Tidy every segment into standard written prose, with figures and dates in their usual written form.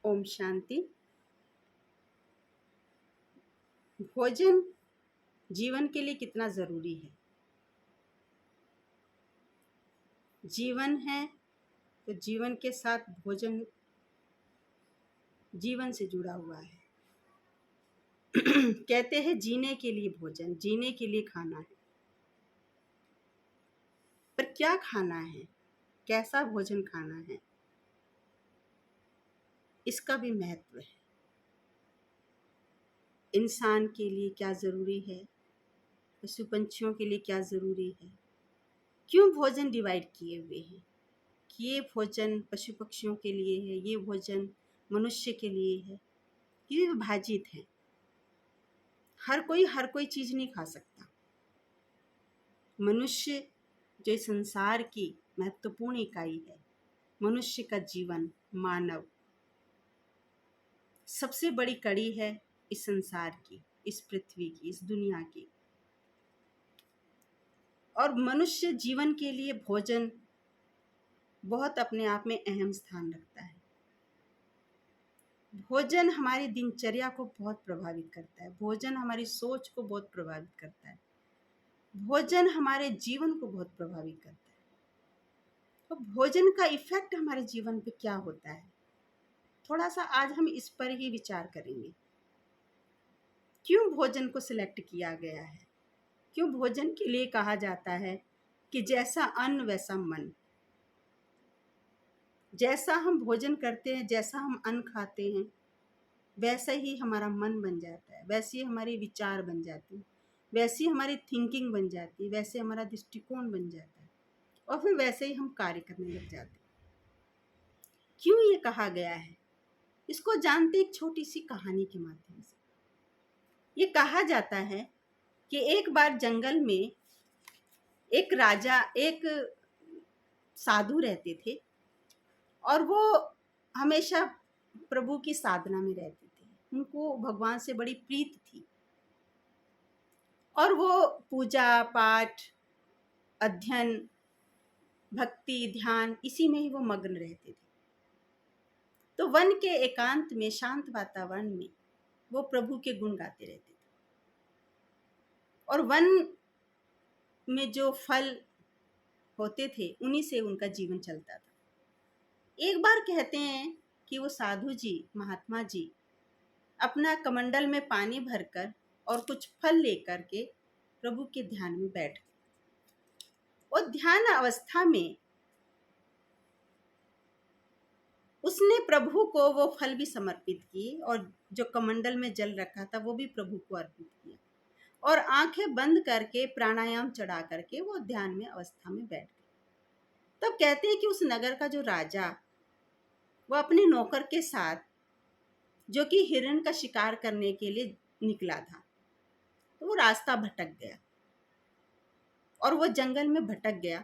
ओम शांति। भोजन जीवन के लिए कितना ज़रूरी है। जीवन है तो जीवन के साथ भोजन जीवन से जुड़ा हुआ है। कहते हैं जीने के लिए भोजन, जीने के लिए खाना है। पर क्या खाना है, कैसा भोजन खाना है, इसका भी महत्व है। इंसान के लिए क्या ज़रूरी है, पशु पंछियों के लिए क्या ज़रूरी है, क्यों भोजन डिवाइड किए हुए हैं कि ये भोजन पशु पक्षियों के लिए है, ये भोजन मनुष्य के लिए है। ये विभाजित है। हर कोई चीज़ नहीं खा सकता। मनुष्य जो इस संसार की महत्वपूर्ण इकाई है, मनुष्य का जीवन, मानव सबसे बड़ी कड़ी है इस संसार की, इस पृथ्वी की, इस दुनिया की। और मनुष्य जीवन के लिए भोजन बहुत अपने आप में अहम स्थान रखता है। भोजन हमारी दिनचर्या को बहुत प्रभावित करता है। भोजन हमारी सोच को बहुत प्रभावित करता है। भोजन हमारे जीवन को बहुत प्रभावित करता है। तो भोजन का इफेक्ट हमारे जीवन पे क्या होता है, थोड़ा सा आज हम इस पर ही विचार करेंगे। क्यों भोजन को सिलेक्ट किया गया है, क्यों भोजन के लिए कहा जाता है कि जैसा अन्न वैसा मन। जैसा हम भोजन करते हैं, जैसा हम अन्न खाते हैं, वैसा ही हमारा मन बन जाता है, वैसे ही हमारे विचार बन जाते हैं, वैसी हमारी थिंकिंग बन जाती है, वैसे हमारा दृष्टिकोण बन जाता है और फिर वैसे ही हम कार्य करने लग जाते हैं। क्यों ये कहा गया है, इसको जानते एक छोटी सी कहानी के माध्यम से। ये कहा जाता है कि एक बार जंगल में एक राजा, एक साधु रहते थे और वो हमेशा प्रभु की साधना में रहते थे। उनको भगवान से बड़ी प्रीति थी और वो पूजा पाठ, अध्ययन, भक्ति, ध्यान इसी में ही वो मग्न रहते थे। तो वन के एकांत में, शांत वातावरण में वो प्रभु के गुण गाते रहते थे और वन में जो फल होते थे उन्हीं से उनका जीवन चलता था। एक बार कहते हैं कि वो साधु जी, महात्मा जी अपना कमंडल में पानी भरकर और कुछ फल लेकर के प्रभु के ध्यान में बैठ गए और ध्यान अवस्था में उसने प्रभु को वो फल भी समर्पित किए और जो कमंडल में जल रखा था वो भी प्रभु को अर्पित किया और आंखें बंद करके प्राणायाम चढ़ा करके वो ध्यान में अवस्था में बैठ गए। तब कहते हैं कि उस नगर का जो राजा, वो अपने नौकर के साथ, जो कि हिरण का शिकार करने के लिए निकला था, तो वो रास्ता भटक गया और वो जंगल में भटक गया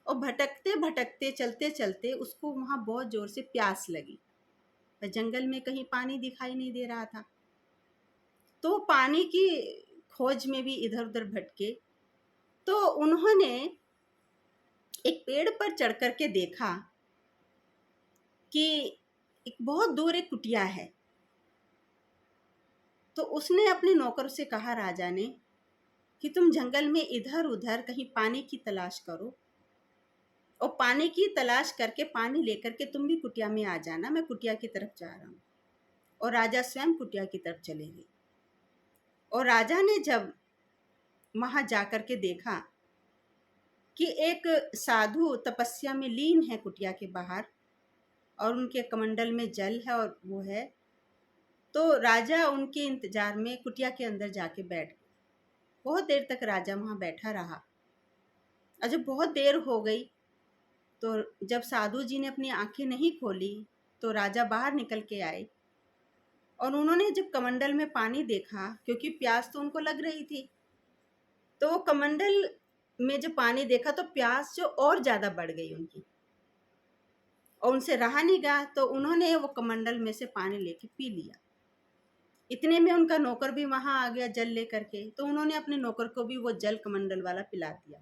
और भटकते भटकते, चलते चलते उसको वहाँ बहुत जोर से प्यास लगी। पर जंगल में कहीं पानी दिखाई नहीं दे रहा था, तो पानी की खोज में भी इधर उधर भटके। तो उन्होंने एक पेड़ पर चढ़ करके देखा कि एक बहुत दूर एक कुटिया है। तो उसने अपने नौकर से कहा, राजा ने, कि तुम जंगल में इधर उधर कहीं पानी की तलाश करो और पानी की तलाश करके पानी लेकर के तुम भी कुटिया में आ जाना, मैं कुटिया की तरफ जा रहा हूँ। और राजा स्वयं कुटिया की तरफ चले गए और राजा ने जब वहाँ जा कर के देखा कि एक साधु तपस्या में लीन है कुटिया के बाहर और उनके कमंडल में जल है और वो है, तो राजा उनके इंतजार में कुटिया के अंदर जाके बैठ गया। बहुत देर तक राजा वहाँ बैठा रहा और जब बहुत देर हो गई तो जब साधु जी ने अपनी आंखें नहीं खोली तो राजा बाहर निकल के आए और उन्होंने जब कमंडल में पानी देखा, क्योंकि प्यास तो उनको लग रही थी, तो वो कमंडल में जो पानी देखा तो प्यास जो और ज़्यादा बढ़ गई उनकी और उनसे रहा नहीं गया। तो उन्होंने वो कमंडल में से पानी लेके पी लिया। इतने में उनका नौकर भी वहाँ आ गया जल लेकर के, तो उन्होंने अपने नौकर को भी वो जल कमंडल वाला पिला दिया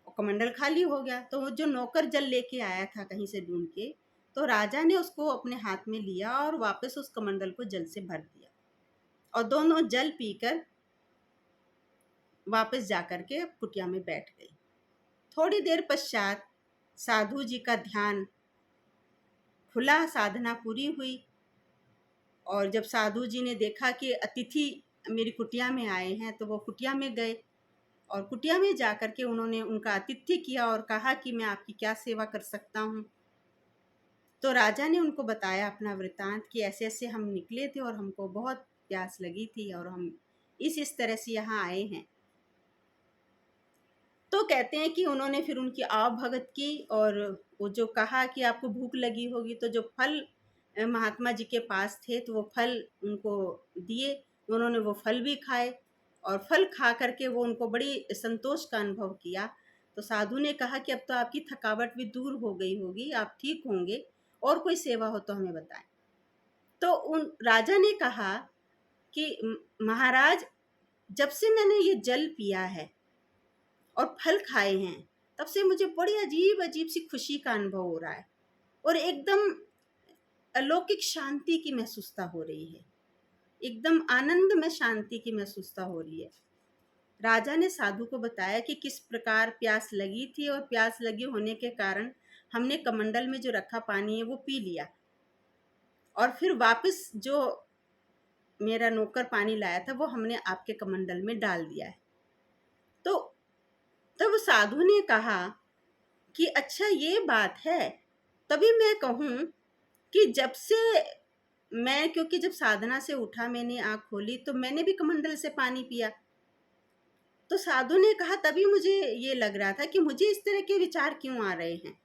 और कमंडल खाली हो गया। तो वो जो नौकर जल लेके आया था कहीं से ढूंढ के, तो राजा ने उसको अपने हाथ में लिया और वापस उस कमंडल को जल से भर दिया और दोनों जल पीकर वापस जाकर के कुटिया में बैठ गई। थोड़ी देर पश्चात साधु जी का ध्यान खुला, साधना पूरी हुई और जब साधु जी ने देखा कि अतिथि मेरी कुटिया में आए हैं तो वो कुटिया में गए और कुटिया में जाकर के उन्होंने उनका आतिथ्य किया और कहा कि मैं आपकी क्या सेवा कर सकता हूँ। तो राजा ने उनको बताया अपना वृतांत कि ऐसे ऐसे हम निकले थे और हमको बहुत प्यास लगी थी और हम इस तरह से यहाँ आए हैं। तो कहते हैं कि उन्होंने फिर उनकी आव भगत की और वो जो कहा कि आपको भूख लगी होगी तो जो फल महात्मा जी के पास थे तो वो फल उनको दिए, उन्होंने वो फल भी खाए और फल खा करके वो उनको बड़ी संतोष का अनुभव किया। तो साधु ने कहा कि अब तो आपकी थकावट भी दूर हो गई होगी, आप ठीक होंगे, और कोई सेवा हो तो हमें बताएं। तो उन राजा ने कहा कि महाराज, जब से मैंने ये जल पिया है और फल खाए हैं तब से मुझे बड़ी अजीब अजीब सी खुशी का अनुभव हो रहा है और एकदम अलौकिक शांति की महसूसता हो रही है, एकदम आनंद में शांति की महसूसता हो रही है। राजा ने साधु को बताया कि किस प्रकार प्यास लगी थी और प्यास लगी होने के कारण हमने कमंडल में जो रखा पानी है वो पी लिया और फिर वापस जो मेरा नौकर पानी लाया था वो हमने आपके कमंडल में डाल दिया है। तो तब साधु ने कहा कि अच्छा ये बात है। तभी मैं कहूँ कि जब से मैं, क्योंकि जब साधना से उठा मैंने आँख खोली तो मैंने भी कमंडल से पानी पिया। तो साधु ने कहा तभी मुझे ये लग रहा था कि मुझे इस तरह के विचार क्यों आ रहे हैं।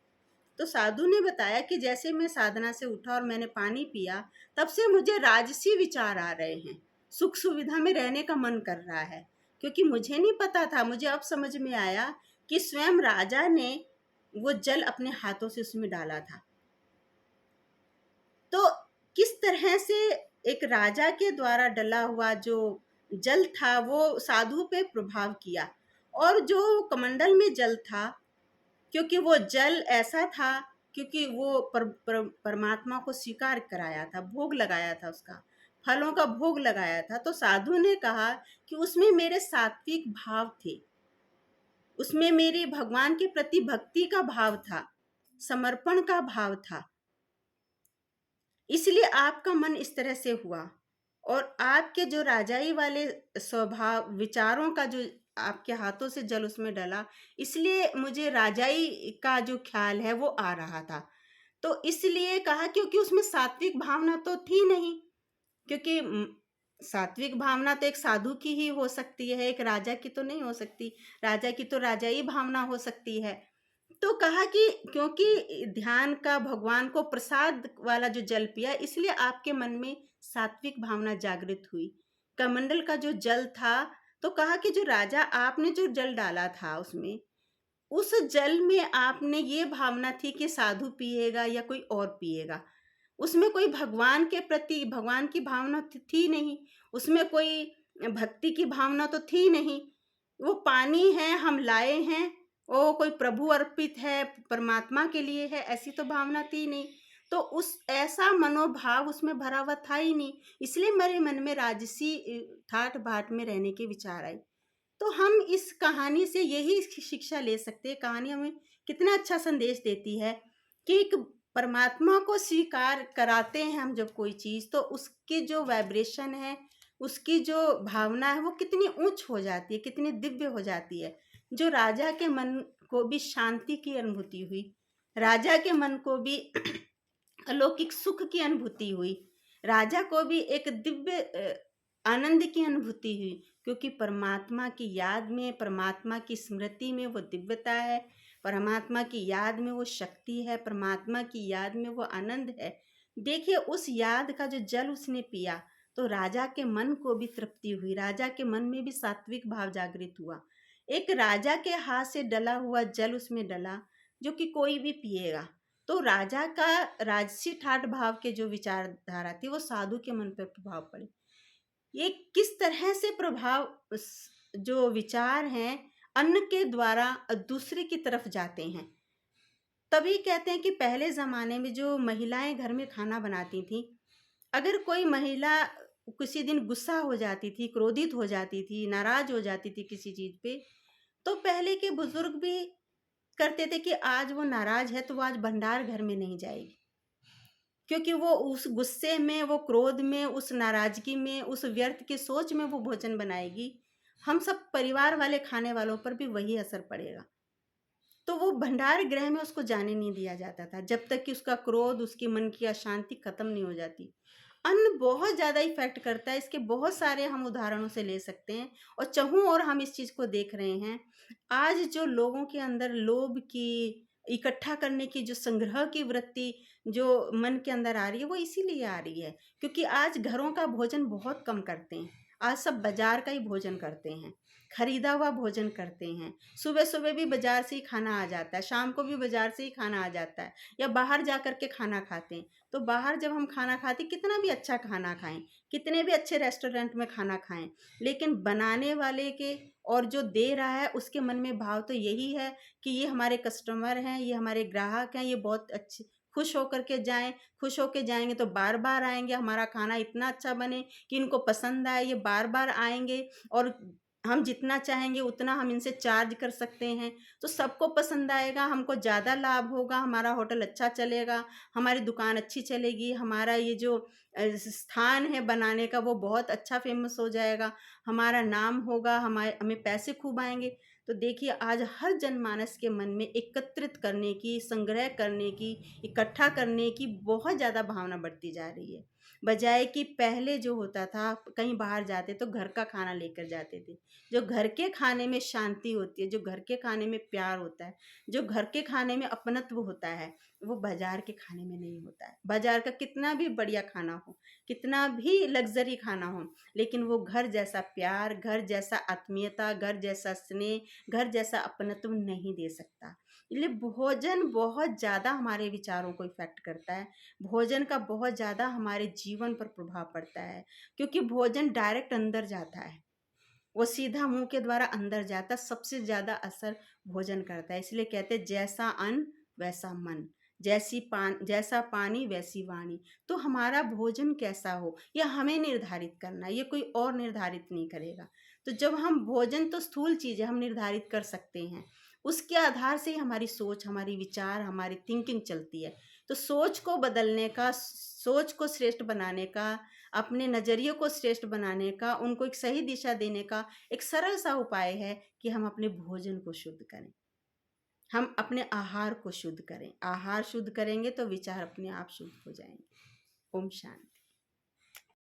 तो साधु ने बताया कि जैसे मैं साधना से उठा और मैंने पानी पिया तब से मुझे राजसी विचार आ रहे हैं, सुख सुविधा में रहने का मन कर रहा है, क्योंकि मुझे नहीं पता था, मुझे अब समझ में आया कि स्वयं राजा ने वो जल अपने हाथों से उसमें डाला था। तो किस तरह से एक राजा के द्वारा डला हुआ जो जल था वो साधु पे प्रभाव किया और जो कमंडल में जल था, क्योंकि वो जल ऐसा था, क्योंकि वो परमात्मा को स्वीकार कराया था, भोग लगाया था, उसका फलों का भोग लगाया था। तो साधु ने कहा कि उसमें मेरे सात्विक भाव थे, उसमें मेरी भगवान के प्रति भक्ति का भाव था, समर्पण का भाव था, इसलिए आपका मन इस तरह से हुआ और आपके जो राजाई वाले स्वभाव विचारों का जो आपके हाथों से जल उसमें डला, इसलिए मुझे राजाई का जो ख्याल है वो आ रहा था। तो इसलिए कहा क्योंकि उसमें सात्विक भावना तो थी नहीं, क्योंकि सात्विक भावना तो एक साधु की ही हो सकती है, एक राजा की तो नहीं हो सकती। राजा की तो राजाई भावना हो सकती है। तो कहा कि क्योंकि ध्यान का भगवान को प्रसाद वाला जो जल पिया इसलिए आपके मन में सात्विक भावना जागृत हुई। कमंडल का जो जल था, तो कहा कि जो राजा आपने जो जल डाला था उसमें, उस जल में आपने ये भावना थी कि साधु पिएगा या कोई और पिएगा, उसमें कोई भगवान के प्रति भगवान की भावना थी नहीं, उसमें कोई भक्ति की भावना तो थी नहीं। वो पानी है, हम लाए हैं, वो कोई प्रभु अर्पित है, परमात्मा के लिए है, ऐसी तो भावना थी नहीं। तो उस ऐसा मनोभाव उसमें भरा हुआ था ही नहीं, इसलिए मेरे मन में राजसी ठाट बाट में रहने के विचार आए। तो हम इस कहानी से यही शिक्षा ले सकते हैं। कहानी हमें कितना अच्छा संदेश देती है कि एक परमात्मा को स्वीकार कराते हैं हम जब कोई चीज़, तो उसकी जो वाइब्रेशन है, उसकी जो भावना है वो कितनी ऊंच हो जाती है, कितनी दिव्य हो जाती है। जो राजा के मन को भी शांति की अनुभूति हुई, राजा के मन को भी अलौकिक सुख की अनुभूति हुई, राजा को भी एक दिव्य आनंद की अनुभूति हुई, क्योंकि परमात्मा की याद में, परमात्मा की स्मृति में वो दिव्यता है, परमात्मा की याद में वो शक्ति है, परमात्मा की याद में वो आनंद है। देखिए उस याद का जो जल उसने पिया तो राजा के मन को भी तृप्ति हुई, राजा के मन में भी सात्विक भाव जागृत हुआ। एक राजा के हाथ से डला हुआ जल उसमें डला जो कि कोई भी पिएगा, तो राजा का राजसी ठाट भाव के जो विचारधारा थी वो साधु के मन पर प्रभाव पड़े। ये किस तरह से प्रभाव जो विचार हैं अन्न के द्वारा दूसरे की तरफ जाते हैं। तभी कहते हैं कि पहले ज़माने में जो महिलाएँ घर में खाना बनाती थीं, अगर कोई महिला किसी दिन गुस्सा हो जाती थी, क्रोधित हो जाती थी, नाराज़ हो जाती थी किसी चीज़ पे, तो पहले के बुज़ुर्ग भी करते थे कि आज वो नाराज़ है तो वो आज भंडार घर में नहीं जाएगी। क्योंकि वो उस गुस्से में, वो क्रोध में, उस नाराज़गी में, उस व्यर्थ की सोच में वो भोजन बनाएगी। हम सब परिवार वाले खाने वालों पर भी वही असर पड़ेगा। तो वो भंडार गृह में उसको जाने नहीं दिया जाता था, जब तक कि उसका क्रोध, उसके मन की अशांति खत्म नहीं हो जाती। अन्न बहुत ज़्यादा इफ़ेक्ट करता है, इसके बहुत सारे हम उदाहरणों से ले सकते हैं और चहुँ ओर हम इस चीज़ को देख रहे हैं। आज जो लोगों के अंदर लोभ की, इकट्ठा करने की, जो संग्रह की वृत्ति जो मन के अंदर आ रही है, वो इसीलिए आ रही है क्योंकि आज घरों का भोजन बहुत कम करते हैं। आज सब बाज़ार का ही भोजन करते हैं, खरीदा हुआ भोजन करते हैं। सुबह-सुबह भी बाज़ार से ही खाना आ जाता है, शाम को भी बाज़ार से ही खाना आ जाता है या बाहर जा कर के खाना खाते हैं। तो बाहर जब हम खाना खाते हैं, कितना भी अच्छा खाना खाएँ, कितने भी अच्छे रेस्टोरेंट में खाना खाएँ, लेकिन बनाने वाले के और जो दे रहा है उसके मन में भाव तो यही है कि ये हमारे कस्टमर हैं, ये हमारे ग्राहक हैं, ये बहुत अच्छे खुश होकर के जाएँ, खुश होके जाएँगे तो बार-बार आएँगे, हमारा खाना इतना अच्छा बने कि इनको पसंद आए, ये बार-बार आएँगे और हम जितना चाहेंगे उतना हम इनसे चार्ज कर सकते हैं। तो सबको पसंद आएगा, हमको ज़्यादा लाभ होगा, हमारा होटल अच्छा चलेगा, हमारी दुकान अच्छी चलेगी, हमारा ये जो स्थान है बनाने का वो बहुत अच्छा फ़ेमस हो जाएगा, हमारा नाम होगा, हमें पैसे खूब आएँगे। तो देखिए आज हर जनमानस के मन में एकत्रित करने की, संग्रह करने की, इकट्ठा करने की बहुत ज़्यादा भावना बढ़ती जा रही है। बजाए कि पहले जो होता था, कहीं बाहर जाते तो घर का खाना लेकर जाते थे। जो घर के खाने में शांति होती है, जो घर के खाने में प्यार होता है, जो घर के खाने में अपनत्व होता है, वो बाज़ार के खाने में नहीं होता है। बाज़ार का कितना भी बढ़िया खाना हो, कितना भी लग्ज़री खाना हो, लेकिन वो घर जैसा प्यार, घर जैसा आत्मीयता, घर जैसा स्नेह, घर जैसा अपनत्व नहीं दे सकता। इसलिए भोजन बहुत ज़्यादा हमारे विचारों को इफ़ेक्ट करता है। भोजन का बहुत ज़्यादा हमारे जीवन पर प्रभाव पड़ता है, क्योंकि भोजन डायरेक्ट अंदर जाता है। वो सीधा मुँह के द्वारा अंदर जाता, सबसे ज़्यादा असर भोजन करता है। इसलिए कहते हैं जैसा अन्न वैसा मन, जैसा पानी वैसी वाणी। तो हमारा भोजन कैसा हो, ये हमें निर्धारित करना है, ये कोई और निर्धारित नहीं करेगा। तो जब हम भोजन तो स्थूल चीज़ है, हम निर्धारित कर सकते हैं। उसके आधार से ही हमारी सोच, हमारी विचार, हमारी थिंकिंग चलती है। तो सोच को बदलने का, सोच को श्रेष्ठ बनाने का, अपने नज़रिए को श्रेष्ठ बनाने का, उनको एक सही दिशा देने का एक सरल सा उपाय है कि हम अपने भोजन को शुद्ध करें। हम अपने आहार को शुद्ध करें। आहार शुद्ध करेंगे तो विचार अपने आप शुद्ध हो जाएँगे। ओम शांति।